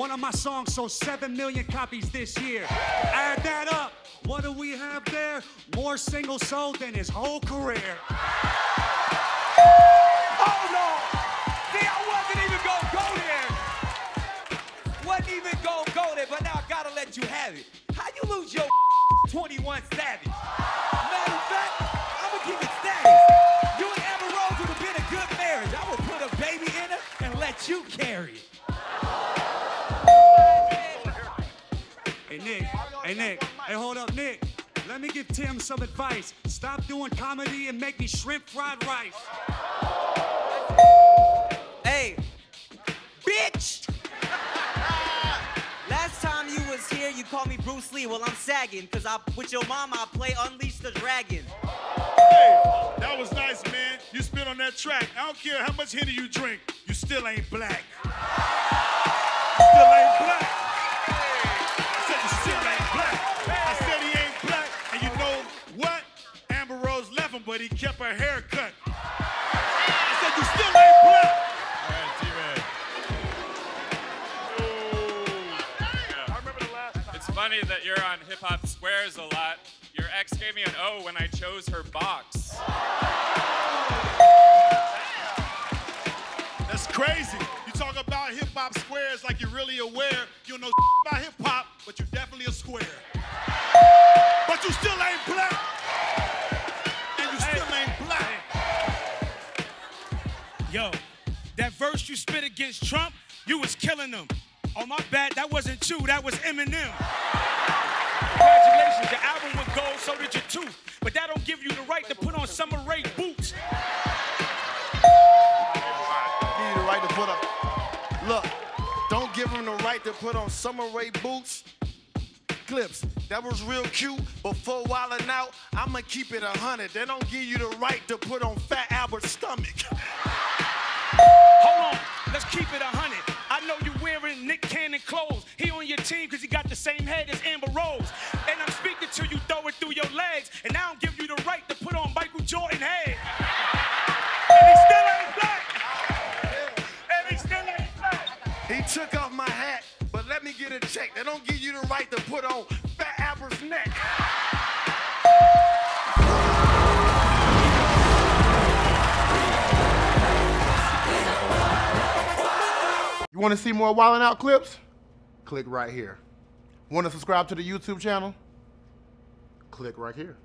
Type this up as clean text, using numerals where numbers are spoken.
One of my songs sold 7 million copies this year. Add that up. What do we have there? More singles sold than his whole career. Oh no! See, I wasn't even gonna go there. Wasn't even gonna go there, but now I gotta let you have it. How you lose your 21 Savage? Matter of fact, I'ma keep it status. You and Amber Rose would have been a good marriage. I would put a baby in her and let you carry it. Hey, Nick, hey, hold up, Nick. Let me give Tim some advice. Stop doing comedy and make me shrimp fried rice. Hey, bitch! Last time you was here, you called me Bruce Lee. Well, I'm sagging, because with your mama, I play Unleash the Dragon. Hey, that was nice, man. You spit on that track. I don't care how much Henny you drink. You still ain't black. You still ain't black. I said you still ain't black. I said he ain't black. And you know what? Amber Rose left him, but he kept her hair cut. I said you still ain't black. All right, T-Man. I remember the last time. It's funny that you're on Hip Hop Squares a lot. Your ex gave me an O when I chose her box. That's crazy. You talk about Hip Hop Squares like you're really aware. You don't know about hip hop, but you're definitely a square. But you still ain't black. And you still ain't black. Yo, that verse you spit against Trump, you was killing them. Oh, my bad, that wasn't you, that was Eminem. Congratulations, your album went gold, so did your tooth. But that don't give you the right to put on summer raid boots. Give you the right to put on. Look, don't give him the right to put on summer raid boots. Clips, that was real cute. Before wildin' out, I'ma keep it 100. They don't give you the right to put on Fat Albert's stomach. Hold on, let's keep it 100. I know you wearing Nick Cannon clothes. He on your team because he got the same head as Amber Rose. And I'm speaking to you, throw it through your legs. And I don't give you the right to put on Michael Jordan head. And he still ain't black. And he still ain't black. He took off my hat, but let me get a check. They don't give you the right to put on Fat Albert's neck. You want to see more Wildin' Out clips? Click right here. Want to subscribe to the YouTube channel? Click right here.